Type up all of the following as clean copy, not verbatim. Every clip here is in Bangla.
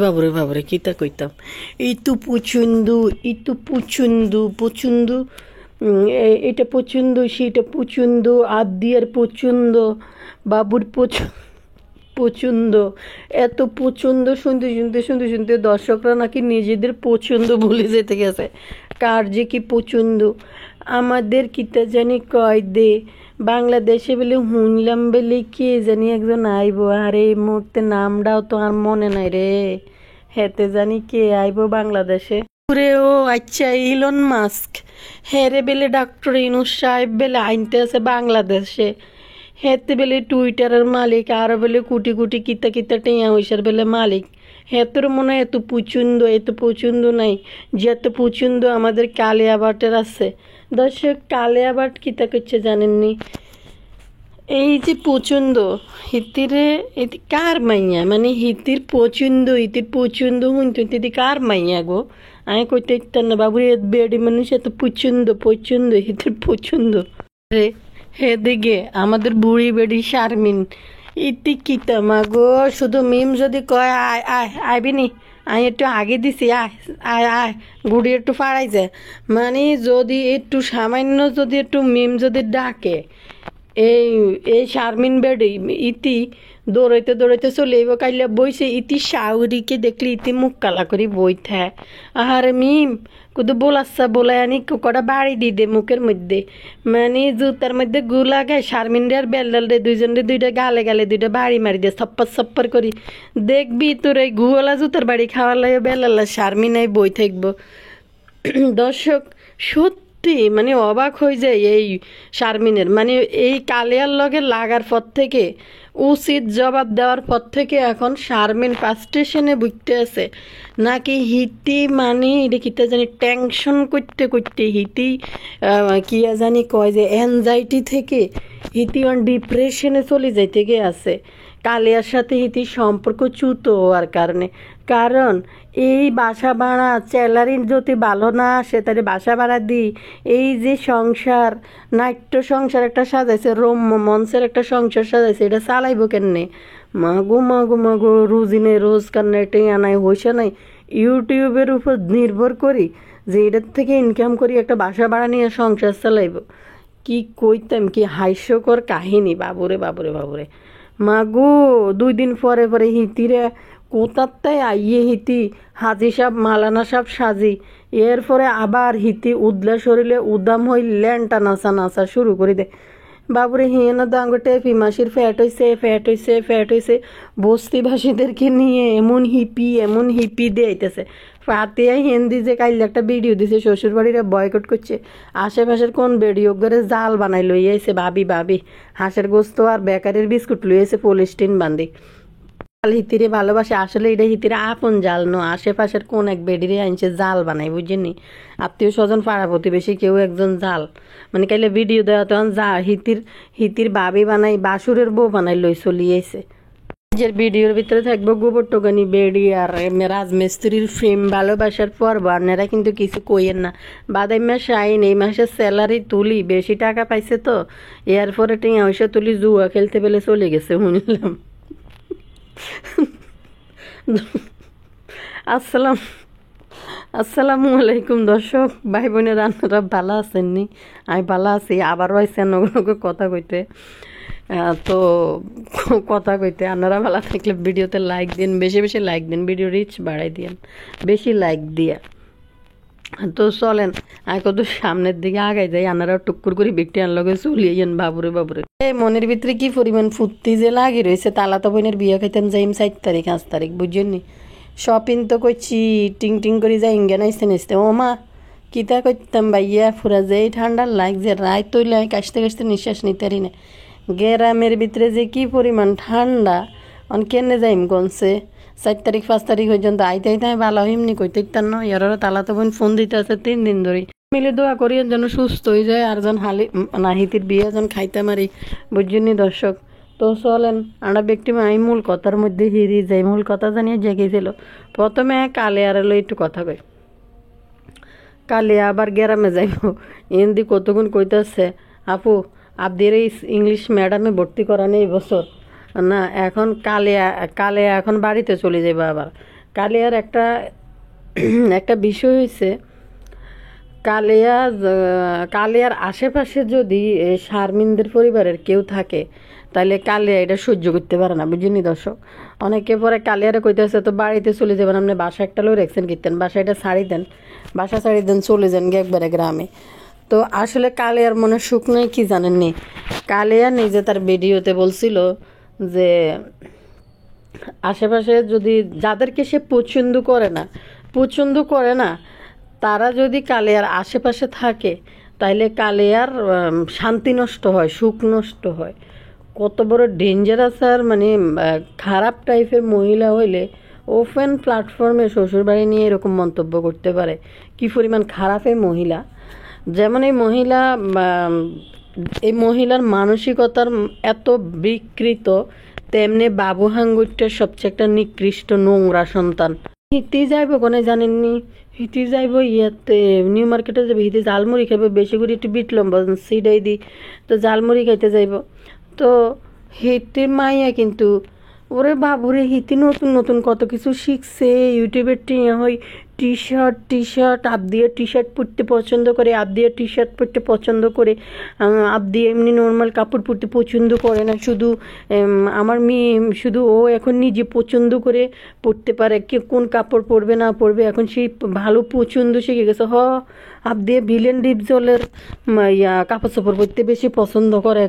বাবরে বাবরে কিতা কইতাম ইতু পছন্দ এটা পছন্দ সেটা পছন্দ আদিয়ার পছন্দ বাবুর পছন্দ এত পছন্দ শুনতে দর্শকরা নাকি নিজেদের পছন্দ ভুলে যেতে গেছে কার যে কি পছন্দ আমাদের কিতা জানি কয় দে বাংলাদেশে বলে শুনলাম বলে কে জানি একজন আইব আরে এই মুহূর্তে নামটাও তো আর মনে নাই রে হেতে জানি কে আইব বাংলাদেশে রে ও আচ্ছা ইলন মাস্ক হেরে বেলে ডক্টর ইনুস সাহেব বেলে আইনতে আছে বাংলাদেশে হেতে বেলে টুইটারের মালিক আর বেলে কোটি কোটি কিতা কিতা টেয়া হইসার বেলে মালিক হেতর মনে হয় এত পছন্দ নাই যে এত পছন্দ আমাদের কালিয়া ভাটের আছে দর্শক কালিয়া ভাট কিতা করছে জানেননি এই যে পছন্দ হিতিরে এটি কার মাইয়া মানে ইতির পছন্দ শুনতে কার মাইয়া গো আমি কইতে ইত্যান না বাবু বেডি মানুষ এত পছন্দ হিতির পছন্দ রে হে দিকে আমাদের বুড়ি বেডি শারমিন ইতি কিতা মা গো শুধু মিম যদি কয় আয় আয় আইবি নি আমি একটু আগে দিছি আয় আয় আয় গুড়ি একটু ফাড়াই যায় মানে যদি একটু সামান্য যদি একটু মিম যদি ডাকে এই শারমিন বেডি ইতি দৌড়াইতে চলে এবার কাইলে বইছে ইতি শাউরিকে দেখলি ইতি মুখ কালা করি বই থা আহারে মিম কুদু বোলাচ্ছা বলাই আনি কটা বাড়ি দি দে মুখের মধ্যে মানে জুতার মধ্যে গু লাগায় শারমিন রে আর বেল্লাল রে দুইজন রে দুইটা গালে দুইটা বাড়ি মারি দে সপ্পর করি দেখবি তোর এই গুওয়ালা জুতার বাড়ি খাওয়ার লাগে বেল্লাল্লা শারমিন এই বই থাকবো দর্শক সত্যি মানে অবাক হয়ে যায় এই শারমিনের মানে এই কালিয়ার লগে লাগার পর থেকে উচিত জবাব দেওয়ার পর থেকে এখন শারমিন ফার্স্ট স্টেশনে বুঝতে আছে নাকি হিতি মানে এটা কিতা জানি টেনশন করতে হিতি কিয়া জানি কয় যে অ্যাংজাইটি থেকে হিতি ডিপ্রেশনে চলে যাইতে গিয়ে আছে কালিয়ার সাথে হিতি সম্পর্ক চ্যুত হওয়ার কারণে কারণ এই বাসা ভাড়া স্যালারি যদি ভালো না আসে তাহলে বাসা ভাড়া দিই এই যে সংসার নাট্য সংসার একটা সাজাইছে রম্য মঞ্চের একটা সংসার সাজাইছে এটা চালাইব কেনে মাগো রুজিনে রোজগার নাই টেয়া নাই হইসা নাই ইউটিউবের উপর নির্ভর করি যে এটার থেকে ইনকাম করি একটা বাসা ভাড়া নিয়ে সংসার চালাইব কি কইতাম কি হাস্যকর কাহিনী বাবুরে মাগো 2 দিন পরে হিতিরে কোথায় আইয়ে হিতি হাজি সাহেব মালানা সাহেব সাজি এরপরে আবার হিতি উদলা শরীরে উদাম হই ল্যান্টা নাচা শুরু করে দে বাবুরে হিয়েনা দাঙ্গ টেপি মাসির ফ্যাট হয়েছে বস্তিবাসীদেরকে নিয়ে এমন হিপি দিয়ে আইতেছে ফাতিয়া হিন্দি যে কাইলে একটা ভিডিও দিছে শ্বশুর বাড়িরা বয়কট করছে আশেপাশের কোন ভিডিও করে জাল বানাই লই আইছে ভাবি হাঁসের গোস্ত আর বেকারির বিস্কুট লই আইছে পলিস্টিন বান্ধি হিতিরে ভালোবাসে আসলে এটা হিতিরে আপন জাল ন আশেপাশের কোন এক বেডিরে আনছে জাল বানাই বুঝিনি আত্মীয় স্বজন পাড়া প্রতিবেশী কেউ একজন জাল মানে কাইলে ভিডিও দেওয়া তখন যা হিতির বাবি বানাই বাসুরের বউ বানাই লই চলিয়েছে নিজের ভিডিওর ভিতরে থাকবো গোবর টোকানি বেডি আর রাজমিস্ত্রির ফ্রেম ভালোবাসার পর্ব আপনারা কিন্তু কিছু কইেন না বাদাই মাস আইন এই মাসের স্যালারি তুলি বেশি টাকা পাইছে তো এরপরে টিয়া ওইসব তুলি জুয়া খেলতে পেলে চলে গেছে শুনলাম আসসালামু আলাইকুম দর্শক ভাই বোনের আপনারা ভালো আছেননি আমি ভালো আছি আবারও আইসেন কথা কইতে তো কথা কইতে আপনারা ভালো থাকলে ভিডিওতে লাইক দিন বেশি লাইক দিন ভিডিও রিচ বাড়াই দিন বেশি লাইক দিয়া তো চলেন আমি কত সামনের দিকে আগাই যাই আপনারা টুকুর করে বিকটি আনলগে চলিয়ে যান বাবুরে এই মনের ভিতরে কি পরিমাণ ফুর্তি যে লাগি রয়েছে তালা তো বোনের বিয়ে খাইতাম যাইম 4 তারিখ 5 তারিখ বুঝছেন শপিং তো করছি টিং করে যাই ইঙ্গে নাইতে ও মা কিতা করতাম ভাইয়া ফুরা যে ঠান্ডার লাগছে রায় তৈলে কাশতে নিঃশ্বাস নিতে পারি না গ্রামের ভিতরে যে কি পরিমাণ ঠান্ডা কেনে যাইম গনছে 4 তারিখ 5 তারিখ পর্যন্ত আইতে আমি ভালো হইমনি কইতে ইত্যান না ইয়ারা তালা তো বোন ফোন দিতে আছে 3 দিন ধরে মিলে দোয়া করি যেন সুস্থ হয়ে যায় আর যেন নাহিতির বিয়ে যেন খাইতে মারি বুঝছেননি দর্শক তো চলেন আমরা ব্যক্তি আমি মূল কথার মধ্যে হিরি যাই মূল কথা জানিয়ে জেগেছিল প্রথমে কালিয়ার এলো একটু কথা কই কালিয়া আবার গ্রামে যাইব হিন্দি কতক্ষণ কইতেছে আপু আপনাদের এই ইংলিশ ম্যাডামে ভর্তি করা নেই বছর না এখন কালিয়া এখন বাড়িতে চলে যাবে আবার কালিয়ার একটা একটা বিষয় হয়েছে, কালিয়ার আশেপাশে যদি শারমিনদের পরিবারের কেউ থাকে তাহলে কালিয়া এটা সহ্য করতে পারে না, বুঝিনি দর্শক। অনেকে পরে কালিয়ারে কইতেছে তো বাড়িতে চলে যাবেন, আপনি বাসা একটা লোক রেখছেন কিতেন, বাসা এটা ছাড়ি দেন, বাসা ছাড়ি দেন, চলে যান গে একবারে গ্রামে। তো আসলে কালিয়ার মনে সুখ নেই কি জানেননি, কালিয়া নিজে তার ভিডিওতে বলছিল যে আশেপাশে যদি যাদেরকে সে পছন্দ করে না তারা যদি কালিয়ার আশেপাশে থাকে তাইলে কালিয়ার শান্তি নষ্ট হয়, সুখ নষ্ট হয়। কত বড় ডেঞ্জারাস আর মানে খারাপ টাইপের মহিলা হইলে ওপেন প্ল্যাটফর্মে শ্বশুরবাড়ি নিয়ে এরকম মন্তব্য করতে পারে, কি পরিমাণ খারাপ এই মহিলা। যেমন এই মহিলার মানসিকতার এত বিকৃত, তেমনি বাবু হাঙ্গুরটার সবচেয়ে একটা নিকৃষ্ট নোংরা সন্তান। হিতি যাইব কোনে জানেননি, হিতি যাইব ইয়াতে নিউ মার্কেটে যাবে, হিতি ঝালমুড়ি খাইব, বেশি করে একটু বিট লম্বা সিডাই দি, তো ঝালমুড়ি খাইতে যাইব। তো হিতির মাইয়া কিন্তু ওরে বাবুরে হিতি নতুন নতুন কত কিছু শিখছে ইউটিউবের টি শার্ট আপ দিয়ে টি শার্ট পরতে পছন্দ করে, আপ দিয়ে টি শার্ট পরতে পছন্দ করে, আপ দিয়ে এমনি নর্মাল কাপড় পরতে পছন্দ করে না। শুধু আমার মেয়ে শুধু ও এখন নিজে পছন্দ করে পরতে পারে, কে কোন কাপড় পরবে না পরবে এখন সেই ভালো পছন্দ শিখে গেছে। আপ দিয়ে ভিলেন ডিপজলের কাপড় চোপড় পরতে বেশি পছন্দ করে,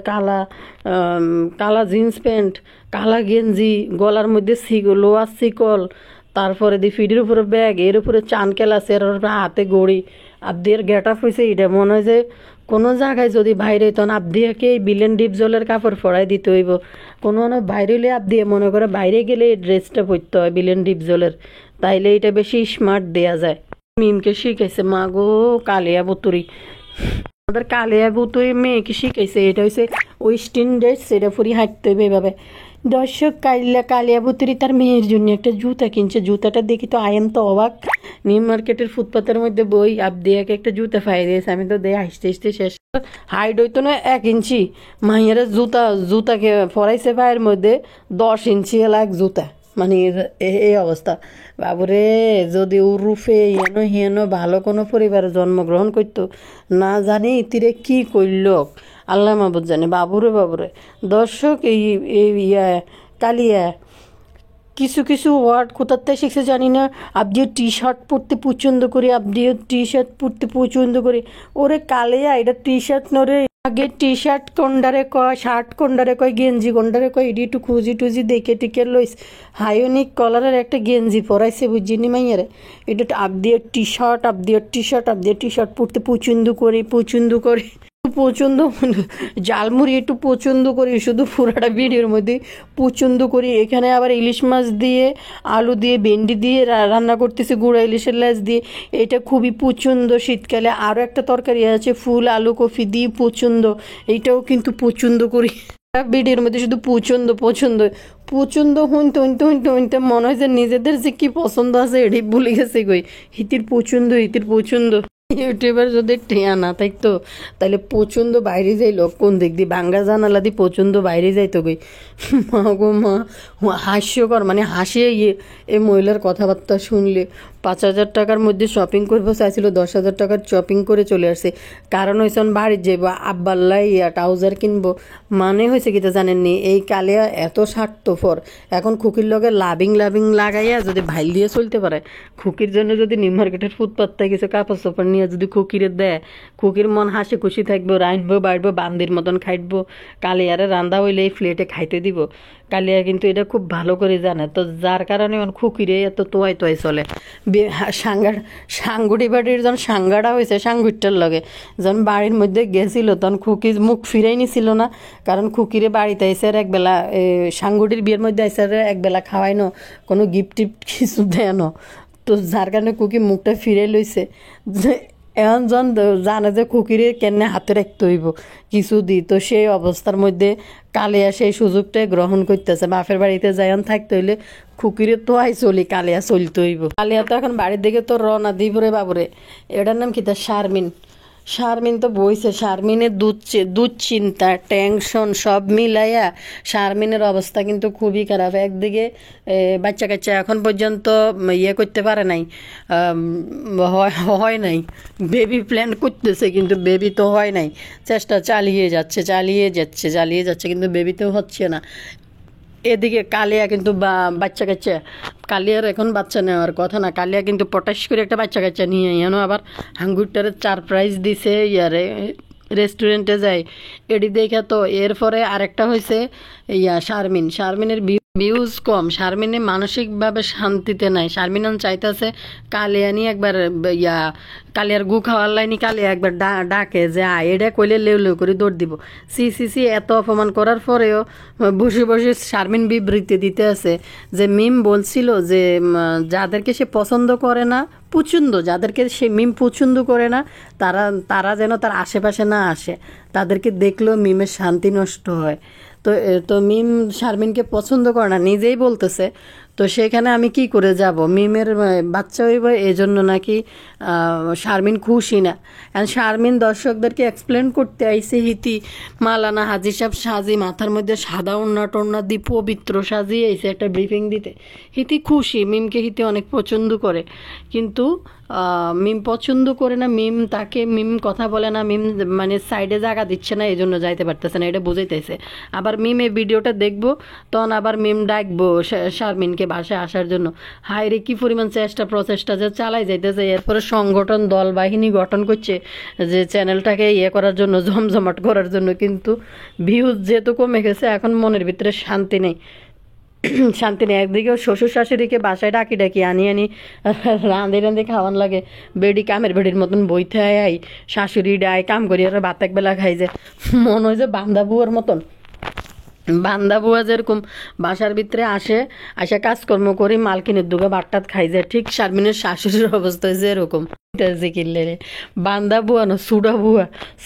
কালা জিন্স প্যান্ট, কালা গেঞ্জি, গলার মধ্যে লোয়ার শিকল, তারপরে দি ফিডের উপরে ব্যাগ, এর উপরে চানকেল আছে, এর উপরে হাতে গড়ি। আবদিয়ার গেট আপ হয়েছে এটা মনে হয় যে কোনো জায়গায় যদি বাইরে তখন আবদিয়াকে এই বিলেন ডিপ জলের কাপড় ফড়াই দিতে হইব। কোনো বাইরে হলে আবদিয়া মনে করে বাইরে গেলে এই ড্রেসটা পরতে হয় বিলেন ডিপ জলের, তাইলে এটা বেশি স্মার্ট দেয়া যায়। মিমকে শিখাইছে মা গো কালিয়া বুতুরি, আমাদের কালিয়া বুতুরি মেয়েকে শিখাইছে এটা হচ্ছে ওয়েস্টার্ন ড্রেস, সেটা ফুরি হাঁটতে হইবে এভাবে। দর্শক কালিয়া বুতুরি তার মেয়ের জন্য একটা জুতা কিনছে, জুতাটা দেখি তো আই এম তো অবাক। নিউ মার্কেটের ফুটপাতের মধ্যে বই আবদিয়াকে একটা জুতা ফাই দিয়েছে, আমি তো দিয়ে হাসতে হাসতে শেষ। হাইট হইতো না 1 ইঞ্চি, মাইয়ারা জুতাকে ফরাইছে পায়ের মধ্যে 10 ইঞ্চি এক জুতা, মানে এই অবস্থা। বাবুরে যদি ওর রূপে হেনো ভালো কোনো পরিবারে জন্মগ্রহণ করতো, না জানি ইতিরে কি করল আল্লাহ মাবুদ জানে। বাবুরে দর্শক কালিয়া কিছু কিছু ওয়ার্ড কোথাতে শিখছে জানি না। আপনিও টি শার্ট পরতে পছন্দ করি, আপনিও টি শার্ট পরতে পছন্দ করি। ওরে কালিয়া এটা টি শার্ট নরে, আগে টি শার্ট কোনডারে কয়, শার্ট কোনডারে কয়, গেঞ্জি কোনডারে কয়, এটি একটু খুঁজি টুজি দেখে টিকে লইস। হাইওনিক কলারের একটা গেঞ্জি পরাইছে বুঝিনি মাইয়ারে, এটা আপদিও টি শার্ট পরতে পছন্দ করি ঝালমুড়ি একটু পছন্দ করি, শুধু পুরাটা ভিডিওর মধ্যে পছন্দ করি। এখানে আবার ইলিশ মাছ দিয়ে আলু দিয়ে ভেন্ডি দিয়ে রান্না করতেছে, গুঁড়া ইলিশের লেজ দিয়ে, এটা খুবই পছন্দ। শীতকালে আরও একটা তরকারি আছে ফুল আলু কফি দিয়ে পছন্দ, এইটাও কিন্তু পছন্দ করি। ভিডিওর মধ্যে শুধু পছন্দ হইতে মনে হয় যে নিজেদের যে কি পছন্দ আছে এটাই ভুলে গেছে গই। হিতির পছন্দ ইউটিউবার যদি টেয়া না থাকতো তাহলে পছন্দ বাইরে যাইলো কোন দিক দিয়ে, বাঙ্গা জানালা দিয়ে পছন্দ বাইরে যাইতো গই। মা গো মা, হাস্যকর মানে হাসিয়ে এই মহিলার কথাবার্তা শুনলে। 5,000 টাকার মধ্যে শপিং করবো চাইছিল, 10,000 টাকার শপিং করে চলে আসছে। কারণ হয়েছে বাড়ির যাইব আব্বাল্লাই ট্রাউজার কিনবো, মানে হয়েছে কি তো জানেননি, এই কালিয়া এত স্বার্থপর। এখন খুকির লগে লাভিং লাগাইয়া যদি ভাইল দিয়ে চলতে পারে, খুকির জন্য যদি নিউ মার্কেটের ফুটপাতে কিছু কাপড় চোপড় নিয়ে যদি খুকিরে দেয়, খুকির মন হাসি খুশি থাকবো, রাঁধবো বাড়বো বান্দির মতন খাইবো। কালিয়ারে রান্দা হইলে এই প্লেটে খাইতে দিব। কালিয়া কিন্তু এটা খুব ভালো করে জানে, তো যার কারণে খুকিরে এত তোয়াই চলে। সাঙ্গুটি বাড়ির যখন সাঙ্গাটা হয়েছে সাঙ্গুরটার লগে যখন বাড়ির মধ্যে গেছিল তখন খুকি মুখ ফিরাই নিছিল না, কারণ খুকিরে বাড়িতে আইসে আর একবেলা সাঙ্গুটির বিয়ের মধ্যে আইসে আর একবেলা খাওয়াইনো, কোনো গিফট টিফট কিছু দেয়নো, তো যার কারণে খুকি মুখটা ফিরে লইছে। এখন যখন জানে যে খুকিরে কেনে হাতে রাখতে হইব কিছু দি, তো সেই অবস্থার মধ্যে কালিয়া সেই সুযোগটাই গ্রহণ করতেছে। বাপের বাড়িতে যাইন থাকতে হইলে খুকিরে তো চলি, কালিয়া চলতে হইব। কালিয়া তো এখন বাড়ির দিকে তো রওনা দিব রে বাবুরে। এটার নাম কি তা শারমিন। শারমিন তো বইছে, শারমিনের দুশ্চিন্তা টেনশন সব মিলাইয়া শারমিনের অবস্থা কিন্তু খুবই খারাপ। একদিকে বাচ্চা কাচ্চা এখন পর্যন্ত ইয়ে করতে পারে নাই, হয় নাই, বেবি প্ল্যান করতেছে কিন্তু বেবি তো হয় নাই, চেষ্টা চালিয়ে যাচ্ছে কিন্তু বেবি তো হচ্ছে না। এদিকে কালিয়া কিন্তু বাচ্চা কাচ্চা, কালিয়ার এখন বাচ্চা নেওয়ার কথা না, কালিয়া কিন্তু পটাশ করে একটা বাচ্চা কাচ্চা নিয়ে এনো আবার হাঙ্গুরটারে 4 প্রাইজ দিছে ইয়ারে রেস্টুরেন্টে যায় এডি দেখে। তো এরপরে আরেকটা হয়েছে শারমিনের ভিউজ কম, শারমিনে মানসিকভাবে শান্তিতে নাই। শারমিন চাইতেছে কালিয়া নিয়ে একবার কালিয়ার গু খাওয়ার লাইনি কালিয়া একবার ডাকে যে এটা কইলে লেউ লেউ করে দৌড় দিব। সি এত অপমান করার পরেও বসে বসে শারমিন বিবৃতি দিতে আছে যে মিম বলছিল যে যাদেরকে সে পছন্দ করে না যাদেরকে সে মিম পছন্দ করে না তারা যেন তার আশেপাশে না আসে, তাদেরকে দেখলেও মিমের শান্তি নষ্ট হয়। তো মিম শারমিনকে পছন্দ করে না নিজেই বলতেছে। তো সেখানে আমি কি করে যাব, মিমের বাচ্চা হইব এজন্য নাকি শারমিন খুশি না। শারমিন দর্শকদেরকে এক্সপ্লেন করতে আইসে হিতি মালানা হাজি সাহেব সাজি মাথার মধ্যে সাদা ওড়না টোড়না দিয়ে পবিত্র সাজিয়ে আইসে একটা ব্রিফিং দিতে। হিতি খুশি, মিমকে হিতি অনেক পছন্দ করে, কিন্তু মিম পছন্দ করে না, মিম কথা বলে না, মিম মানে সাইডে জায়গা দিচ্ছে না, এই জন্য যাইতে পারতেছে না, এটা বুঝাইতেছে। আবার মিম এই ভিডিওটা দেখবো তখন আবার মিম ডাকবো শারমিনকে বাসায় আসার জন্য। হায় রে কি পরিমাণ প্রচেষ্টা যে চালাই যাইতেছে। এরপরে সংগঠন দল বাহিনী গঠন করছে যে চ্যানেলটাকে করার জন্য, জমজমাট করার জন্য, কিন্তু ভিউজ যেহেতু কমে গেছে এখন মনের ভিতরে শান্তি নেই। একদিকেও শ্বশুর শাশুড়িকে বাসায় ডাকি আনি রাঁধে খাওয়ান লাগে, বেডি কামের বেডির মতন বইতে আয় শাশুড়ি ডায় কাম করি আর ভাত একবেলা খাই যে মনে হয় যে বান্দা বুয়া যেরকম বাসার ভিতরে আসে কাজকর্ম করি মালকিনের দুগা বাট্টাত খাই যায়, ঠিক শারমিনের শাশুড়ির অবস্থা হয়েছে এরকম। কিনলে বান্দা বুয়া না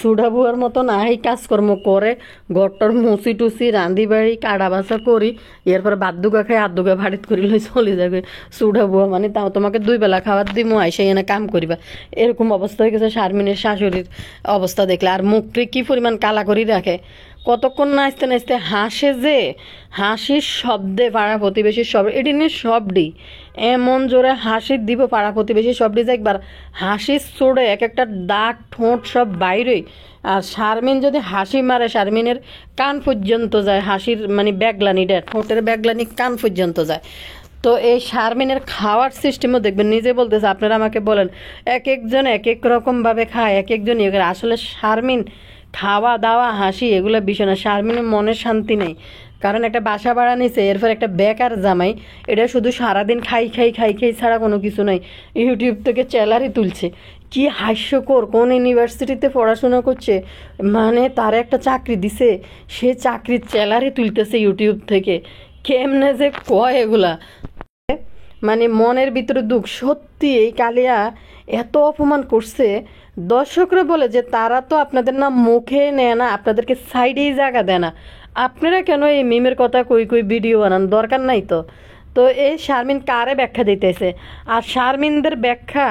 সুডা বুয়ার মতন আহি কাজকর্ম করে, ঘরটর মুসি টুসি রান্ধি বাড়ি কাড়া বাসা করি, এরপরে ভাত দুগা খাই হাত দুগা ভাড়িত করি লই চলে যাবে। সুডা বুয়া মানে তাও তোমাকে 2 বেলা খাবার দিমু আইসা এনে কাম করিবা, এরকম অবস্থা হয়ে গেছে শারমিনের শাশুড়ির অবস্থা দেখলে। আর মুখটি কি পরিমাণ কালা করি রাখে, কতক্ষণ নাচতে হাসে যে হাসির শব্দে পাড়া প্রতিবেশীর শব্দ এটি নিয়ে সবডি এমন জোরে হাসি দিব পাড়া প্রতিবেশীর শব্দে যে একবার হাসির চোড়ে এক একটা দাগ ঠোঁট সব বাইরে। আর শারমিন যদি হাসি মারে শারমিনের কান পর্যন্ত যায়, হাসির মানে ব্যাগলানিটা ঠোঁটের ব্যাগলানি কান পর্যন্ত যায়। তো এই শারমিনের খাওয়ার সিস্টেমও দেখবেন, নিজে বলতেছে আপনারা আমাকে বলেন এক একজন এক এক রকমভাবে খায়, এক একজন আসলে শারমিন খাওয়া দাওয়া হাসি এগুলো বিষয় না, শারমিনের মনে শান্তি নেই। কারণ একটা বাসা ভাড়া নিছে, এরপর একটা বেকার জামাই, এটা শুধু সারাদিন খাই ছাড়া কোনো কিছু নাই। ইউটিউব থেকে চ্যালারি তুলছে, কি হাস্যকর। কোন ইউনিভার্সিটিতে পড়াশোনা করছে, মানে তার একটা চাকরি দিছে, সে চাকরির চ্যালারি তুলতেছে ইউটিউব থেকে। কেমনে যে কয় এগুলা, মানে মনের ভিতরে দুঃখ। সত্যি এই কালিয়া এত অপমান করছে, দর্শকরা বলে যে তারা তো আপনাদের না মুখে নেয় না, আপনাদেরকে সাইডেই জায়গা দেয় না, আপনারা কেন এই মিমের কথা কই ভিডিও বানান, দরকার নাই তো। তো এই শারমিন কারে ব্যাখ্যা দিতেছে, আর শারমিনদের ব্যাখ্যা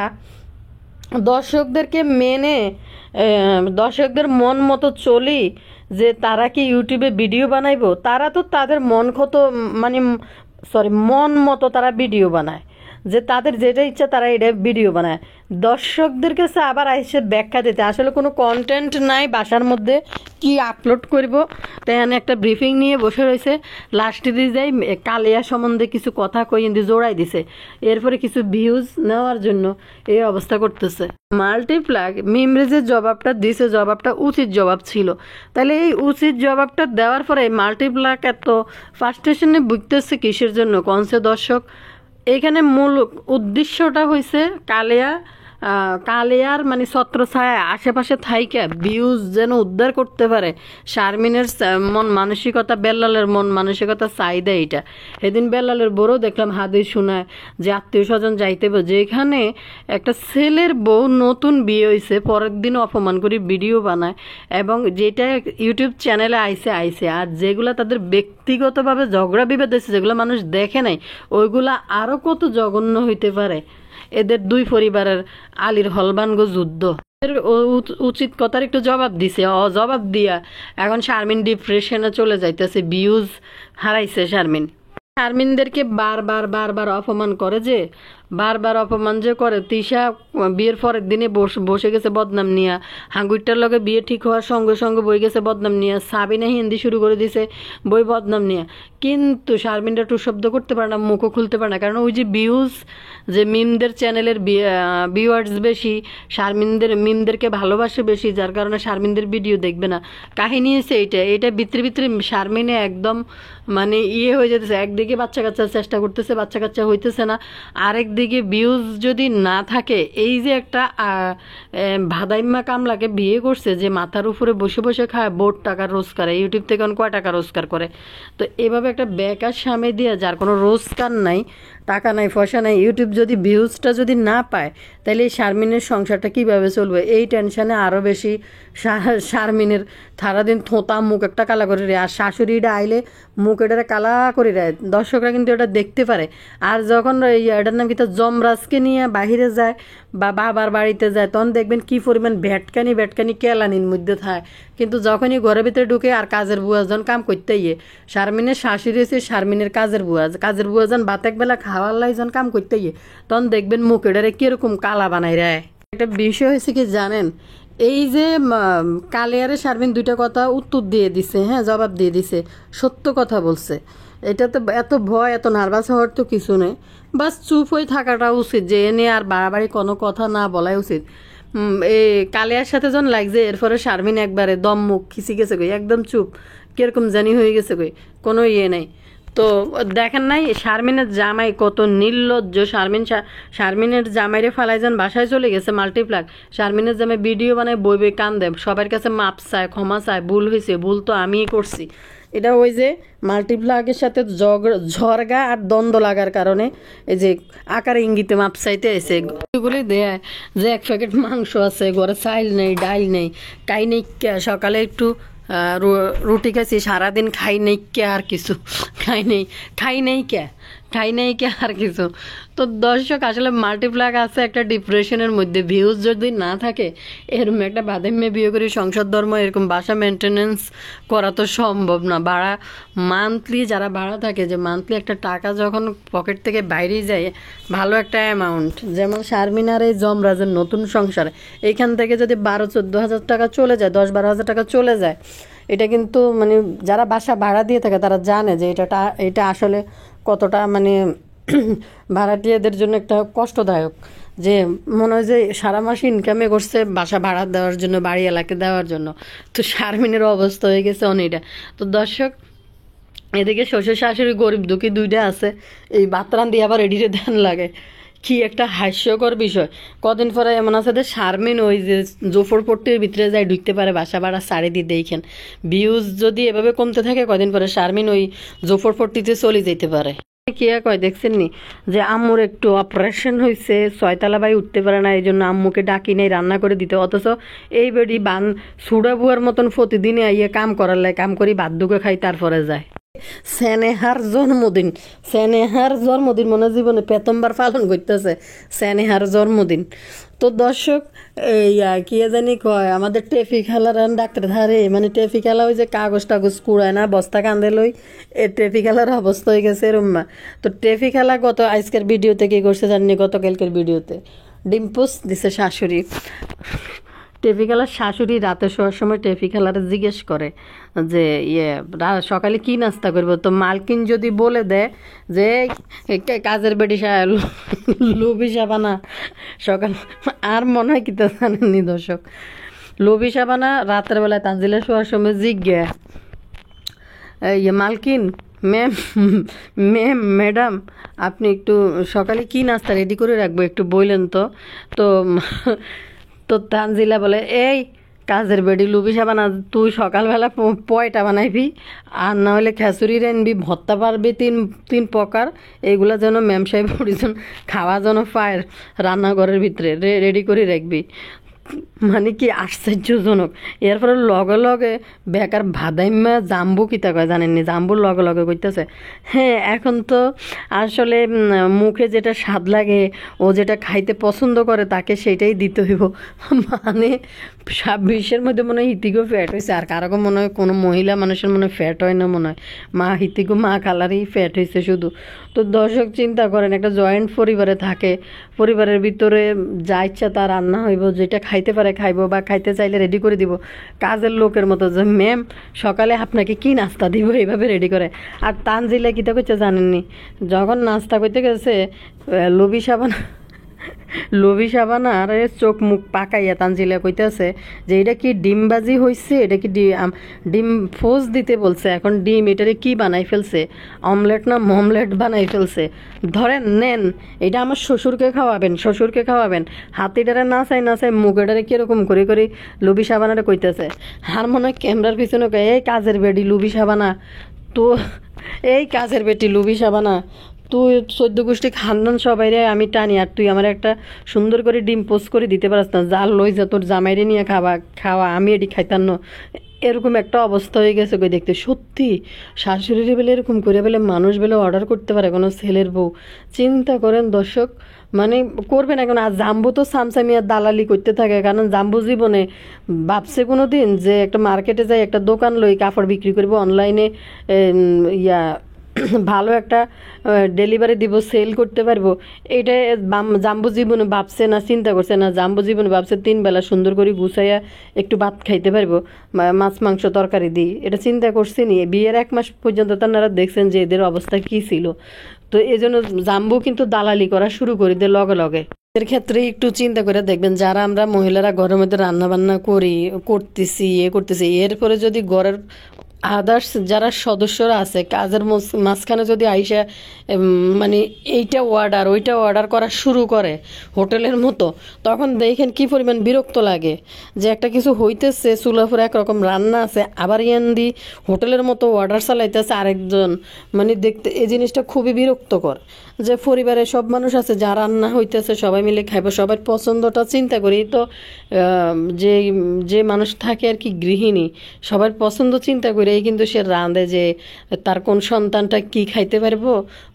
দর্শকদেরকে মেনে দর্শকদের মন মতো চলি যে তারা কি ইউটিউবে ভিডিও বানাইবো, তারা তো তাদের মন মতো তারা ভিডিও বানায়, যে তাদের যেটা ইচ্ছা তারা এটা ভিডিও বানায়। দর্শকদের কাছে আবার এসে ব্যাখ্যা দিতে আসলে কোনো কন্টেন্ট নাই বাসার মধ্যে, কি আপলোড করব, তাই একটা ব্রিফিং নিয়ে বসে রয়েছে। লাস্টে দিয়ে যাই কালিয়া সম্বন্ধে কিছু কথা কইন্দি জোড়াই দিছে, এরপরে কিছু ভিউজ নেওয়ার জন্য এই অবস্থা করতেছে। মাল্টিপ্লাক মিমরে যে জবাবটা দিছে, জবাবটা উচিত জবাব ছিল, তাহলে এই উচিত জবাবটা দেওয়ার পরে মাল্টিপ্লাক এত ফার্স্টেশনে বুঝতেছে কিসের জন্য কনসে দর্শক। এইখানে মূল উদ্দেশ্যটা হয়েছে কালিয়ার মানে ছত্রছায়া আশেপাশে থাইকা ভিউজ যেন উদ্ধার করতে পারে। শারমিনের মন মানসিকতা, বেল্লালের মন মানসিকতা চাহিদা এইটা। সেদিন বেল্লালের বড় দেখলাম হাদিস শোনায় যে আত্মীয় স্বজন যাইতে, যেখানে একটা ছেলের বউ নতুন বিয়ে হয়েছে পরের দিন অপমান করে ভিডিও বানায়, এবং যেটা ইউটিউব চ্যানেলে আইসে আর যেগুলো তাদের ব্যক্তিগতভাবে ঝগড়া বিভেদ হয়েছে, যেগুলো মানুষ দেখে নাই, ওইগুলা আরও কত জঘন্য হইতে পারে। এদের দুই পরিবারের আলীর হলবানগো যুদ্ধ। উচিত কথার একটু জবাব দিছে, জবাব দিয়া এখন শারমিন ডিপ্রেশনে চলে যাইতেছে, ভিউজ হারাইছে শারমিন। শারমিনদেরকে বারবার বারবার অপমান করে, যে বারবার অপমান যে করে। তিশা বিয়ের পরের দিনে বসে গেছে বদনাম নিয়া, হাঙ্গুইটার লগে বিয়ে ঠিক হওয়ার সঙ্গে সঙ্গে বই গেছে বদনাম নিয়া, সাবিনা হিন্দি শুরু করে দিছে বই বদনাম নিয়া। কিন্তু শারমিনরা টু শব্দ করতে পারে না, মুখও খুলতে পারে না, কারণ ওই যে ভিউজ, যে মিমদের চ্যানেলের ভিউয়ার্স বেশি, মিমদেরকে ভালোবাসে বেশি, যার কারণে শারমিনদের ভিডিও দেখবে না। কাহিনী হচ্ছে এইটা ভিতরে ভিতরে শারমিনে একদম মানে হয়ে যেতেছে। একদিকে বাচ্চা কাচ্চার চেষ্টা করতেছে, বাচ্চা কাচ্চা হইতেছে না, আরেকদিকে ভিউজ যদি না থাকে, এই যে একটা ভাদাইম্মা কামলাকে বিয়ে করছে, যে মাথার উপরে বসে বসে খায়, বোর্ড টাকা রোজগার, ইউটিউব থেকে কয় টাকা রোজগার করে। তো এভাবে একটা বেকার স্বামী দিয়ে, যার কোনো রোজগার নাই, টাকা নাই, পয়সা নাই, ইউটিউব যদি ভিউজটা যদি না পায়, তাহলে এই শারমিনের সংসারটা কীভাবে চলবে? এই টেনশনে আরও বেশি শারমিনের সারাদিন থোঁতা মুখ একটা কালা করে রে, আর শাশুড়িটা আইলে মুখ এটারে কালা করে দেয়। দর্শকরা কিন্তু এটা দেখতে পারে। আর যখন এটার নাম কি, তো যমরাজকে নিয়ে বাহিরে যায় বা বাবার বাড়িতে যায়, তখন দেখবেন কি পরিমাণ ভ্যাটকানি কেলানির মধ্যে থাকে। কিন্তু যখনই ঘরের ভিতরে ঢুকে, আর কাজের বুয়া যখন কাম করতে শারমিনের শাশুড়ি হচ্ছে শারমিনের কাজের বুয়া যখন বাতেক বেলা খাওয়ার লাই যখন কাম করতে তখন দেখবেন মুখ এটারে কিরকম কালা বানাই রায়। একটা বিষয় হয়েছে কি জানেন, এই যে কালিয়ারে শারমিন দুইটা কথা উত্তর দিয়ে দিছে, হ্যাঁ, জবাব দিয়ে দিছে, সত্য কথা বলছে। এটাতে এত ভয়, এত নার্ভাস হওয়ার তো কিছু নেই, বাস চুপ হয়ে থাকাটা উচিত, যে এনে আর বাড়াবাড়ি কোনো কথা না বলাই উচিত। এই কালিয়ার সাথে যখন লাগছে, এরপরে শারমিন একবারে দম মুখ খিচি গেছে কই, একদম চুপ, কিরকম জানি হয়ে গেছে কই, কোনো নেই। তো দেখেন নাই শারমিনের জামাই কত নির্লজ্জ। শারমিনের জামাইরে ফালাই যান বাসায় চলে গেছে মাল্টিপ্লাক। শারমিনের জামাই ভিডিও বানায় বই বই কান দেয়, সবার কাছে মাপ চায়, ক্ষমা চায়, ভুল হয়েছে, ভুল তো আমিই করছি। এটা ওই যে মাল্টিপ্লাকের সাথে ঝরগা আর দ্বন্দ্ব লাগার কারণে এই যে আকার ইঙ্গিতে মাপ চাইতে এসে এগুলি দেয়, যে এক প্যাকেট মাংস আছে ঘরে, চাইল নেই, ডাইল নেই, কাই নেই, সকালে একটু রুটি খাইছি, সারাদিন খাই নেই কে আর কিছু, খাই নেই কে আর কিছু। তো দর্শক, আসলে মাল্টিপ্লাক আছে একটা ডিপ্রেশনের মধ্যে, ভিউজ যদি না থাকে, এরকম একটা বাদামে বিয়ে করে সংসার ধর্ম, এরকম বাসা মেনটেনেন্স করা তো সম্ভব না। ভাড়া মান্থলি যারা ভাড়া থাকে, যে মান্থলি একটা টাকা যখন পকেট থেকে বাইরে যায়, ভালো একটা অ্যামাউন্ট, যেমন শারমিনার এই যমরাজের নতুন সংসার, এইখান থেকে যদি 12-14 হাজার টাকা চলে যায়, 10-12 হাজার টাকা চলে যায়, এটা কিন্তু মানে যারা বাসা ভাড়া দিয়ে থাকে তারা জানে যে এটা আসলে কতটা মানে ভাড়াটিয়াদের জন্য একটা কষ্টদায়ক। যে মনে হয় যে সারা মাস ইনকামে করছে বাসা ভাড়া দেওয়ার জন্য, বাড়ি এলাকা দেওয়ার জন্য। তো শারমিনের অবস্থা হয়ে গেছে অনেকটা। তো দর্শক, এদিকে শ্বশুর শাশুড়ি গরিব দুঃখী দুইটা আছে, এই বাতরান দিয়ে আবার এডিটে ধ্যান লাগে, কি একটা হাস্যকর বিষয়। কদিন পরে এমন আছে যে শারমিন ওই যে জোফরপট্টির ভিতরে যায় ঢুকতে পারে বাসা ভাড়া ছাড়ি দিয়ে, দেখেন ভিউজ যদি এভাবে কমতে থাকে, কদিন পরে শারমিন ওই জোফরপট্টিতে চলে যেতে পারে। কিয়া কয় দেখছেন নি, যে আম্মুর একটু অপারেশন হয়েছে, 6 বাই উঠতে পারে না, এই জন্য আম্মুকে ডাকি নেই রান্না করে দিতে। অথচ এই বেডি সুড়া বুয়ার মতন প্রতিদিনে আইয়ে কাম করার লাই, কাম করি ভাত দুকে খাই, তারপরে যায়। স্নেহার জন্মদিন মনে জীবনে প্রথমবার পালন করতেছে, স্নেহার জন্মদিন। তো দর্শক, কি জানি কয়, আমাদের টেফি খেলার ডাক্তার ধারে, মানে টেফি খেলা ওই যে কাগজ টাগজ কুড়ায় না, বস্তা কান্দে লই, এই টেফি খেলার অবস্থা হয়ে গেছে এরম্মা। তো টেফি খেলা আজকের ভিডিওতে কি করছে জানি, গতকালকের ভিডিওতে ডিম্পুস দিছে শাশুড়ি। টেফি খেলার শাশুড়ি রাতে শোয়ার সময় টেফি খেলার জিজ্ঞেস করে যে সকালে কি নাস্তা করবো। তো মালকিন যদি বলে দেয় যে কাজের বেটি লোভি সাবানা সকাল, আর মনে হয় কি তা জানেননি দর্শক, লোভি সাবানা রাতের বেলায় তানজিলা শোয়ার সময় জিজ্ঞে মালকিন, ম্যাডাম আপনি একটু সকালে কি নাস্তা রেডি করে রাখবো একটু বললেন তো। তো তানজিলা বলে, এই কাজের বেডি লুবি সাবানা, তুই সকালবেলা পয়টা বানাইবি, আর না হলে খেসুরি রানবি, ভর্তা পারবি তিন প্রকার, এইগুলা যেন ম্যাম সাহেব পরিজন খাওয়া যেন পায় রান্নাঘরের ভিতরে রেডি করে রাখবি। মানে কি আশ্চর্যজনক। এরপরে লগে লগে বেকার ভাদাইম্মা জাম্বু কিতা কয় জানেননি, জাম্বুর লগে লগে কইতেছে হ্যাঁ এখন তো আসলে মুখে যেটা স্বাদ লাগে, ও যেটা খাইতে পছন্দ করে তাকে সেটাই দিতে হইব। মানে বিশ্বের মধ্যে মনে হয় হিতিগো ফ্যাট হয়েছে, আর কারো মনে হয় কোনো মহিলা মানুষের মনে হয় ফ্যাট হয় না, মনে হয় হিতিগো মা কালারই ফ্যাট হয়েছে শুধু। তো দর্শক চিন্তা করেন, একটা জয়েন্ট পরিবারে থাকে, পরিবারের ভিতরে যা ইচ্ছা তা রান্না হইব, যেটা খাইতে পারে খাইব, বা খাইতে চাইলে রেডি করে দিব কাজের লোকের মতো, যে ম্যাম সকালে আপনাকে কি নাস্তা দিব, এইভাবে রেডি করে। আর তানজিলা কিতা করছে জানেননি, যখন নাস্তা করতে গেছে লোভি সাবানা আর চোখ মুখ পাকাইয়া তানজিলা কইতেছে যে এটা কি ডিমবাজি হয়েছে, এটা কি ডিম ফোজ দিতে বলছে, এখন ডিম এটারে কি বানাই ফেলছে, অমলেট না মমলেট বানাই ফেলছে। ধরেন নেন, এটা আমার শ্বশুরকে খাওয়াবেন হাতিটারে না চাই মুখেটারে কিরকম করে করে লুবি সাবানারে কইতেছে। আর মনে হয় ক্যামেরার পিছনে কয় এই কাজের বেটি লুবি সাবানা, তো এই কাজের বেটি লুবি সাবানা, তুই 14 গোষ্ঠী খানদান সবাইরে আমি টানি, আর তুই আমার একটা সুন্দর করে ডিম পোস্ট করে দিতে পারস না, জাল লই যা তোর জামাইরে নিয়ে খাওয়া আমি এটি খাইতাম না। এরকম একটা অবস্থা হয়ে গেছে কই দেখতে। সত্যি শাশুড়ির বেলে এরকম করে বেলে মানুষ বেলে অর্ডার করতে পারে কোনো ছেলের বউ? চিন্তা করেন দর্শক, মানে করবে না কেন? আর জাম্বু তো সামসামিয়া দালালি করতে থাকে, কারণ জাম্বু জীবনে ভাবছে কোনো দিন যে একটা মার্কেটে যাই একটা দোকান লই কাপড় বিক্রি করবো অনলাইনে, ইয়া ভালো একটা ডেলিভারি দিব, সেল করতে পারবো? এটা জাম্বু জীবনে ভাবছে না, চিন্তা করছে না। জাম্বু জীবনে ভাবছে 3 বেলা সুন্দর করে গুছাইয়া একটু ভাত খাইতে পারবো, মাছ মাংস তরকারি দিই, এটা চিন্তা করছে নি? বিয়ের 1 মাস পর্যন্ত তারা দেখছেন যে এদের অবস্থা কি ছিল। তো এই জন্য জাম্বু কিন্তু দালালি করা শুরু করে দেয় লগে লগে। এর ক্ষেত্রে একটু চিন্তা করে দেখবেন, যারা আমরা মহিলারা ঘরের মধ্যে রান্না বান্না করতেছি, এরপরে যদি ঘরের আদার্স যারা সদস্যরা আছে কাজের মাঝখানে যদি আইসা মানে এইটা ওইটা অর্ডার করা শুরু করে হোটেলের মতো, তখন দেখেন কি পরিমাণ বিরক্ত লাগে যে একটা কিছু হইতেছে, চুলাফুর একরকম রান্না আছে, আবার দি হোটেলের মতো অর্ডার চালাইতেছে আরেকজন। মানে দেখতে এই জিনিসটা খুবই বিরক্তকর, যে পরিবারে সব মানুষ আছে, যা রান্না হইতেছে সবাই মিলে খাইব, সবার পছন্দটা চিন্তা করি তো। যে যে মানুষ থাকে আর কি গৃহিণী, সবার পছন্দ চিন্তা করে কিন্তু সে রাঁধে, যে তার কোন সন্তানটা কি খাইতে পারবো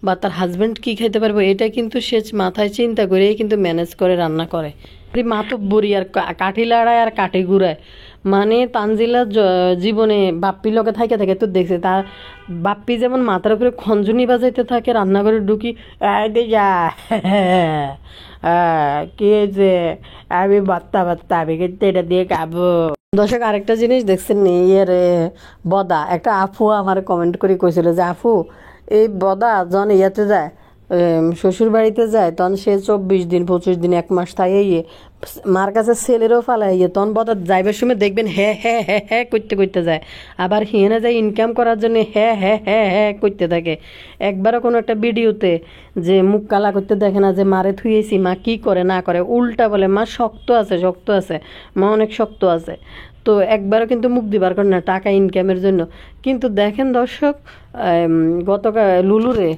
বা তার হাজব্যান্ড কি খাইতে পারবো, এটা কিন্তু সে মাথায় চিন্তা করেই কিন্তু ম্যানেজ করে রান্না করে। মাতব্বরি আর কাঠি লাড়ায় আর কাঠি ঘুরায়। মানে তানজিলা জীবনে বাপ্পির লগে থাকে তো দেখছে, তার বাপ্পি যেমন মাথার উপরে খঞ্জনি বাজাইতে থাকে, রান্নাঘরে ঢুকি যা কে যে আমি বাত্তা আমি কিন্তু এটা দিয়ে খাবো। দর্শক আরেকটা জিনিস দেখছেন নি, বদা একটা আফু আমার কমেন্ট করে কইছিল যে আপু এই বদা যখন ইয়াতে যায় শ্বশুর বাড়িতে যায়, তখন সে 24 দিন 25 দিন 1 মাস থাকে মার কাছে ছেলেরও ফালাই তখন বদা যাইবার সময় দেখবেন হ্যাঁ হ্যাঁ হ্যাঁ হ্যাঁ করতে যায়, আবার হিয়েনা যায় ইনকাম করার জন্য হ্যাঁ হ্যাঁ হ্যাঁ হ্যাঁ করতে থাকে। একবারও কোনো একটা ভিডিওতে যে মুখ কালা করতে দেখে না যে মারে থুয়েছি, মা কি করে না করে, উল্টা বলে মা শক্ত আছে, মা অনেক শক্ত আছে। তো একবারও কিন্তু মুখ দিবার করে না টাকা ইনকামের জন্য। কিন্তু দেখেন দর্শক, গতকাল লুলুরে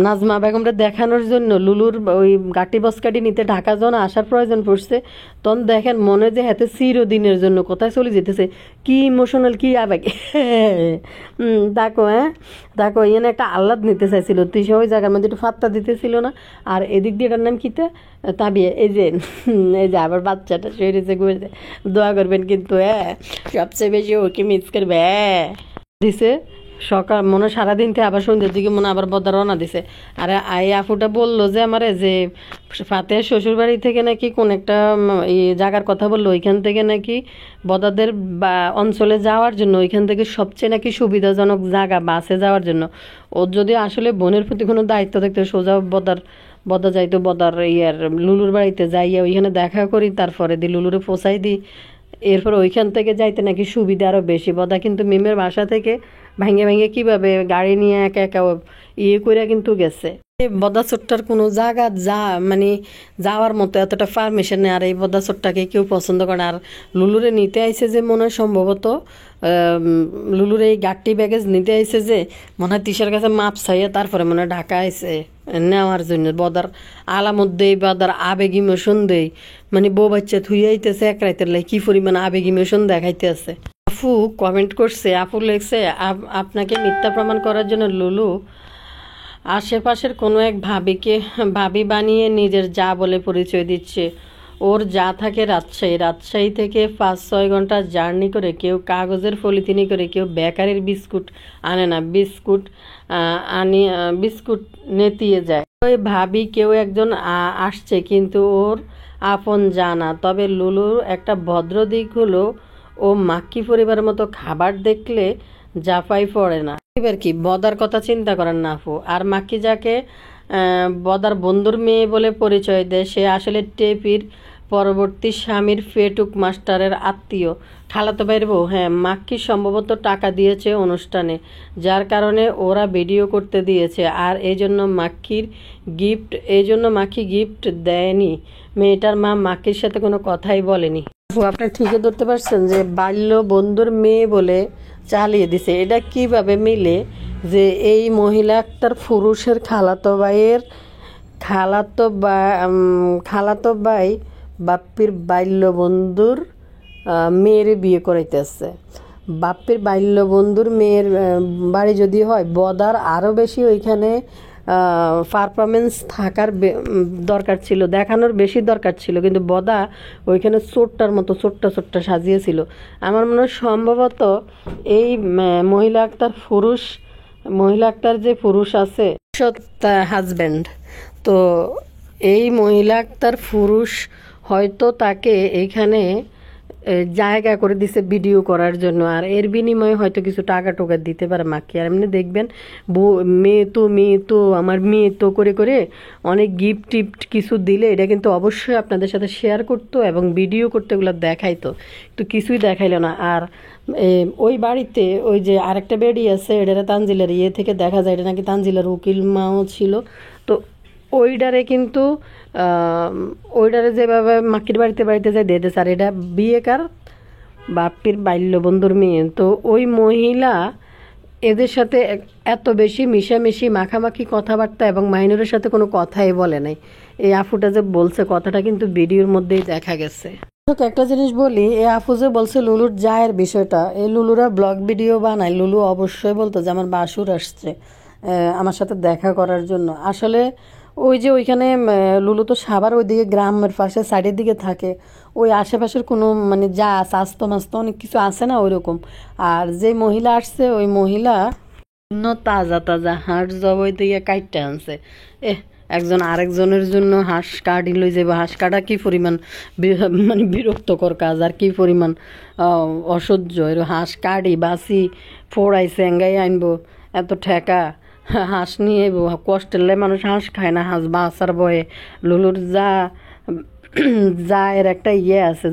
নাজমা বেগমরা দেখানোর জন্য লুলুর ওই গাটি বসকাটি নিতে ঢাকা যখন আসার প্রয়োজন পড়ছে, তখন দেখেন মনে যে হাতে চিরদিনের জন্য কোথায় চলে যেতেছে, কি ইমোশনাল, কি আবেগ। দেখো এখানে একটা আহ্লাদ নিতে চাইছিল, তিসা ওই জায়গার মধ্যে একটু ফাত্তা দিতেছিল না। আর এদিক দিয়ে এটার নাম কিতে তাবিয়ে, এই যে আবার বাচ্চাটা সেরেছে ঘুরেছে, দোয়া করবেন কিন্তু সবচেয়ে বেশি ওকে মিস করবে দিছে। সকাল মনে সারাদিন থেকে আবার সন্ধ্যের দিকে মনে আবার বদা রওনা দিছে। আর এই আফুটা বললো যে আমারে যে ফাতের শ্বশুরবাড়ি থেকে নাকি কোন একটা জায়গার কথা বললো, ওইখান থেকে নাকি বদাদের বা অঞ্চলে যাওয়ার জন্য ওইখান থেকে সবচেয়ে নাকি সুবিধাজনক জায়গা বাসে যাওয়ার জন্য। ওর যদি আসলে বোনের প্রতি কোনো দায়িত্ব থাকতো সোজা বদা যাইতো, বদার লুলুর বাড়িতে যাইয়া ওইখানে দেখা করি, তারপরে লুলুরে পৌঁছাই দিই, এরপর ওইখান থেকে যাইতে নাকি সুবিধা আরও বেশি। বদা কিন্তু মিমের বাসা থেকে ভেঙে কিভাবে গাড়ি নিয়ে একা করে কিন্তু গেছে। বদা চোট্টার কোনো জায়গা মানে যাওয়ার মতো এতটা পারমিশন নেই, আর এই বদা চোট্টাকে কেউ পছন্দ করে। আর লুলুরে নিতে আইছে যে মনে হয় সম্ভবত লুলুর এই গাড়ি ব্যাগেজ নিতে আইছে যে মনে হয় তিশার কাছে মাপ চাইয়া তারপরে মনে হয় ঢাকা আইছে। নেওয়ার জন্য, বদার আলামত দেই, বদার আবেগ ইমোশন দেই, মানে বউ বাচ্চা থুয়ে আইতেছে এক রাইতের লাই কি পরিমাণ আবেগ ইমোশন দেখাইতে আছে। আপু কমেন্ট করছে, আপু লেখছে আপনাকে মিথ্যা প্রমাণ করার জন্য লুলু আশেপাশের কোনো এক ভাবি বানিয়ে নিজের যা বলে পরিচয় দিচ্ছে। ওর যা থাকে রাজশাহী থেকে 5-6 ঘন্টা জার্নি করে, কেউ কাগজের পলিথিনি করে, কেউ বেকারির বিস্কুট আনে না, বিস্কুট নেতিয়ে যায়। ওই ভাবি কেউ একজন আসছে, কিন্তু ওর আপন জানা। তবে লুলুর একটা ভদ্র দিক হলো ও মাক্কি পরিবারের মতো খাবার দেখলে জাফাই পড়ে না। এবার কি বদার কথা চিন্তা করেন না আপু। আর মাক্কি যাকে বদার বন্ধুর মেয়ে বলে পরিচয় দেয়, সে আসলে টেপির পরবর্তী স্বামীর ফেটুক মাস্টারের আত্মীয়, খালাতো ভাইয়ের বউ। হ্যাঁ, মাক্কি সম্ভবত টাকা দিয়েছে অনুষ্ঠানে, যার কারণে ওরা ভিডিও করতে দিয়েছে। আর এই জন্য মাক্কি গিফট দেয়নি। মেয়েটার মা মাক্কির সাথে কোনো কথাই বলেনি। আপনি ঠিকই ধরতে পারছেন যে বাল্য বন্ধুর মেয়ে বলে চালিয়ে দিছে। এটা কিভাবে মিলে যে এই মহিলা তার পুরুষের খালাতো ভাই বাপ্পির বাল্য বন্ধুর মেয়ের বিয়ে করাইতেছে। বাপ্পির বাল্য বন্ধুর মেয়ের বাড়ি যদি হয়, বদার আরও বেশি ওইখানে পারফরমেন্স থাকার দরকার ছিল, দেখানোর বেশি দরকার ছিল, কিন্তু বদা ওইখানে চোট্টার মতো ছোট্ট সাজিয়েছিল। আমার মনে হয় সম্ভবত এই মহিলা আক্তার যে পুরুষ আছে হাজব্যান্ড, তো এই মহিলা আক্তার পুরুষ হয়তো তাকে এইখানে জায়গা করে দিছে ভিডিও করার জন্য, আর এর বিনিময়ে হয়তো কিছু টাকা টোকা দিতে পারে মাক্কি। আর এমনি দেখবেন মেয়ে তো আমার মেয়ে তো করে করে অনেক গিফট কিছু দিলে এটা কিন্তু অবশ্যই আপনাদের সাথে শেয়ার করতো এবং ভিডিও করতে এগুলো দেখাইতো, তো কিছুই দেখাইলো না। আর ওই বাড়িতে ওই যে আরেকটা বেডি আছে, এটা তানজিলার থেকে দেখা যায়, এটা নাকি তানজিলার উকিল মাও ছিল। তো ওইটারে যেভাবে মাক্কির বাড়িতে যায় দিতে, স্যার এটা বিয়েকার বাপ্পির বাল্য বন্ধুর মেয়ে। তো ওই মহিলা এদের সাথে এত বেশি মিশামিশি মাখামাখি কথাবার্তা এবং মাইনুরের সাথে কোনো কথাই বলে নাই। এই আফুটা যে বলছে কথাটা কিন্তু ভিডিওর মধ্যেই দেখা গেছে। একটা জিনিস বলি, এই আফু যে বলছে লুলুর জায়ের বিষয়টা, এই লুলুরা ব্লগ ভিডিও বানায়, লুলু অবশ্যই বলতো যে আমার বাসুর আসছে আমার সাথে দেখা করার জন্য। আসলে ওই যে ওইখানে লুলু তো সাবার ওইদিকে গ্রামের পাশে সাইডের দিকে থাকে, ওই আশেপাশের কোনো মানে যা স্বাস্থ্য মাস্ত অনেক কিছু আছে না ওইরকম। আর যে মহিলা আসছে ওই মহিলা তাজা হাঁস জবাই দিয়ে কাটতে আনছে। একজন আরেকজনের জন্য হাঁস কাটি লই যাবো, হাঁস কাটা কি পরিমাণ মানে বিরক্তকর কাজ, আর কি পরিমাণ অসহ্য। হাঁস কাটি বাসি ফোড়াই সেঙ্গাই আনবো, এত ঠেকা হাঁস নিয়ে কষ্টের লাই মানুষ হাঁস খায় না, হাঁস বাঁচার বয়ে। লুলুর যা এর একটা আছে,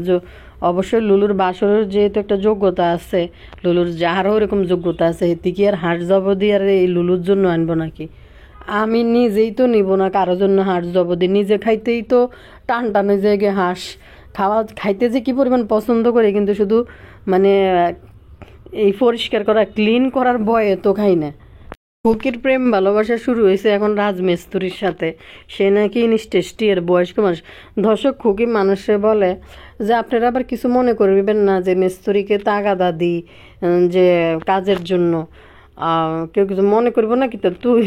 অবশ্যই লুলুর বাসরের যেহেতু একটা যোগ্যতা আছে, লুলুর যাহারও ওরকম যোগ্যতা আছে, এতে কি আর হাঁস জব দিয়ে আর এই লুলুর জন্য আনবো নাকি? আমি নিজেই তো নিব না কারোর জন্য হাঁস জব দিই, নিজে খাইতেই তো টান জায়গায় হাঁস খাইতে যে কি পরিমাণ পছন্দ করে, কিন্তু শুধু মানে এই পরিষ্কার করা ক্লিন করার ভয়ে তো খাই না। খুকির প্রেম ভালোবাসা শুরু হয়েছে এখন রাজমিস্ত্রির সাথে, সে নাকি টেস্টি এর বয়স্ক মানুষ। দর্শক, খুকি মানুষে বলে যে আপনারা আবার কিছু মনে করবেন না যে মিস্ত্রিকে তাগাদা দিই যে কাজের জন্য, কেউ কিছু মনে করবো না। কিন্তু তুই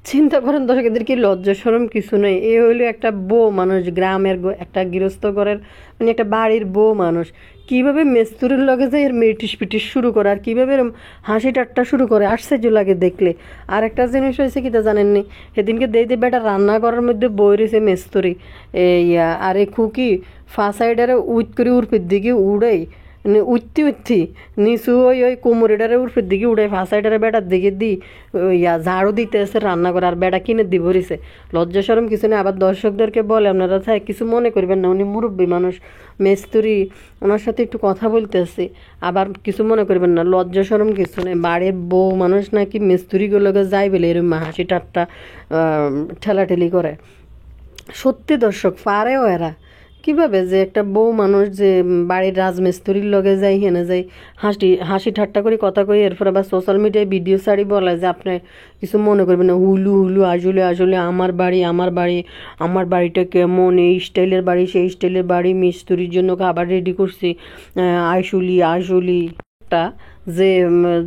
চিন্তা করেন দর্শক, এদের কি লজ্জা শরম কিছু নেই? এ হইলো একটা বউ মানুষ, গ্রামের একটা গৃহস্থ ঘরের মানে একটা বাড়ির বউ মানুষ, কীভাবে মেস্তুরির লগে যায় এর পিটিশ শুরু করে, আর কীভাবে হাসি ঠাট্টা শুরু করে, আশ্চর্য লাগে দেখলে। আর একটা জিনিস হয়েছে কি তা জানেননি, সেদিনকে দেখতে বেটা রান্নাঘরের মধ্যে বই রয়েছে মেস্তুরি আর এই খুকি ফাঁসাইডারে উইট করে উর্ফের দিকে উড়াই উঠতি নিচু ওই কোমরেটারে উর্ফের দিকে উড়াই ফাঁসাইডারে বেটার দিকে ঝাড়ু দিতে এসে রান্না করে, আর বেটা কিনে দিব রিছে। লজ্জা সরম কিছু নেই। আবার দর্শকদেরকে বলে আপনারা চাই কিছু মনে করবেন না, উনি মুরব্বী মানুষ, মেস্তুরি, ওনার সাথে একটু কথা বলতেছি, আবার কিছু মনে করবেন না, লজ্জা সরম কিছু নেই। বাড়ির বউ মানুষ নাকি মিস্ত্রিগুলোকে যাই বলে এরকম হাসি ঠাট্টা ঠেলাঠেলি করে। সত্যি দর্শক, পারেও এরা কিভাবে যে একটা বউ মানুষ যে বাড়ির রাজমিস্ত্রির লগে যাই হেনে যাই হাসি হাসি ঠাট্টা করে কথা কই, এরপর আবার সোশ্যাল মিডিয়ায় ভিডিও ছাড়ি বলে যে আপনি কিছু মনে করবেন না, হুলু হুলু আসলে আসলে আমার বাড়ি আমার বাড়ি, আমার বাড়িটা কেমন, এই স্টাইলের বাড়ি সেই স্টাইলের বাড়ি, মিস্ত্রির জন্য খাবার রেডি করছি, আইসুলি আইসুলি একটা যে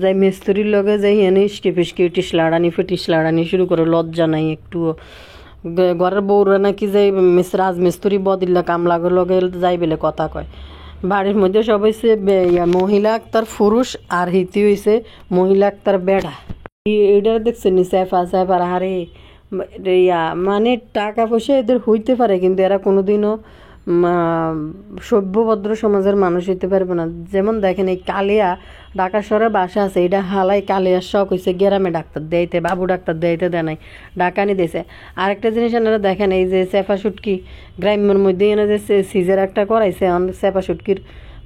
যাই মিস্ত্রির লগে যাই হেনে ইস্কে ফিসকে টিস লাড়ানি ফেটিস লাড়ানি শুরু করে, লজ্জা নাই একটুও। ঘরের বউরা নাকি যাই রাজমিস্ত্রি বদিল্লা কামলাগর লগে যাই বেলে কথা কয়। বাড়ির মধ্যে সব হয়েছে মহিলা আক্তার পুরুষ আর হিতি হয়েছে মহিলা আক্তার বেড়া। এটা দেখছেন নি সেফা সেফার হারে মানে টাকা পয়সা এদের হইতে পারে, কিন্তু এরা কোনোদিনও সভ্যভদ্র সমাজের মানুষ হইতে পারবে না। যেমন দেখেন এই কালিয়া ঢাকা শহরে বাসা আছে, এটা হালাই কালিয়ার শখ হয়েছে গ্রামে ডাক্তার দেয়তে, বাবু ডাক্তার দেয়তে দেয় নাই, ডাকানি দিয়েছে। আরেকটা জিনিস আপনারা দেখেন এই যে চেপা সুটকি গ্রাম্যর মধ্যে এনে যে সিজার একটা করাইছে, চেপা সুটকির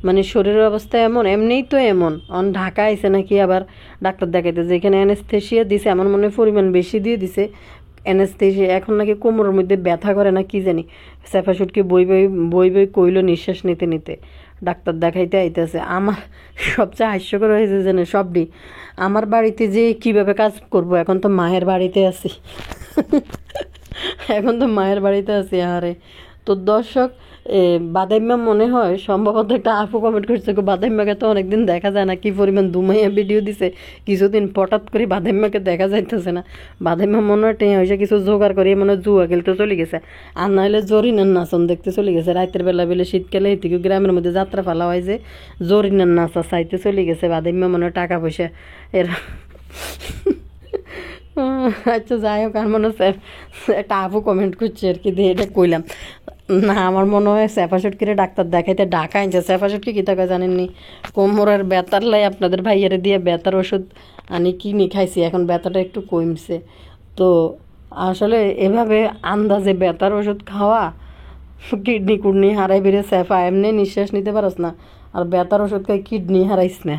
মানে শরীরের অবস্থা এমন, এমনিই তো এমন, ঢাকা আইছে নাকি আবার ডাক্তার দেখাইতে, যেখানে অ্যানেস্থেশিয়া দিছে আমার মনে পরিমাণ বেশি দিয়ে দিছে অ্যানেস্থেশিয়া, এখন নাকি কোমরের মধ্যে ব্যথা করে না কি জানি, চেপা সুটকি বই বই বই বই কইল নিঃশ্বাস নিতে নিতে ডাক্তার দেখাইতে আইতেছে। আমার সবচেয়ে হাস্যকর হয়েছে জানে সবটি, আমার বাড়িতে যে কিভাবে কাজ করব, এখন তো মায়ের বাড়িতে আছি এখন তো মায়ের বাড়িতে আছি। আরে তো দর্শক, বাদাইম্মা মনে হয় সম্ভবত একটা আপু কমেন্ট করছে, বাদাইম্মাকে তো অনেকদিন দেখা যায় না, কি পরিমাণ দুমাইয়া ভিডিও দিছে, কিছুদিন পটাত করে বাদাইম্মাকে দেখা যাইতেছে না। বাদাইম্মা মনে হয় টেঁয়া হয়েছে কিছু জোগাড় করে মনে হয় জুয়া খেলতে চলে গেছে, আর নাহলে জরিনার নাচন দেখতে চলে গেছে। রাতের বেলা বেলে শীতকালে এদিকে গ্রামের মধ্যে যাত্রা ফেলা হয় যে জরিনার নাচা চাইতে চলে গেছে বাদাইম্মা মনে হয় টাকা পয়সা এর আচ্ছা যাই হোক, আর মনে হচ্ছে একটা আপু কমেন্ট করছে আর কি, দিয়ে এটা কইলাম না। আমার মনে হয় চেপা সুটকিরে ডাক্তার দেখাইতে ঢাকা আনছে। চেপা সুটকি কী টাকা জানেননি, কোমরের ব্যথার লাই আপনাদের ভাইয়ারে দিয়ে ব্যথার ওষুধ আনি কিনে খাইছি, এখন ব্যথাটা একটু কমছে। তো আসলে এভাবে আন্দাজে ব্যথার ওষুধ খাওয়া, কিডনি কুডনি হারাই বেড়ে চেপা এমনি নিঃশ্বাস নিতে পারস না, আর ব্যথার ওষুধ খাই কিডনি হারাইস না।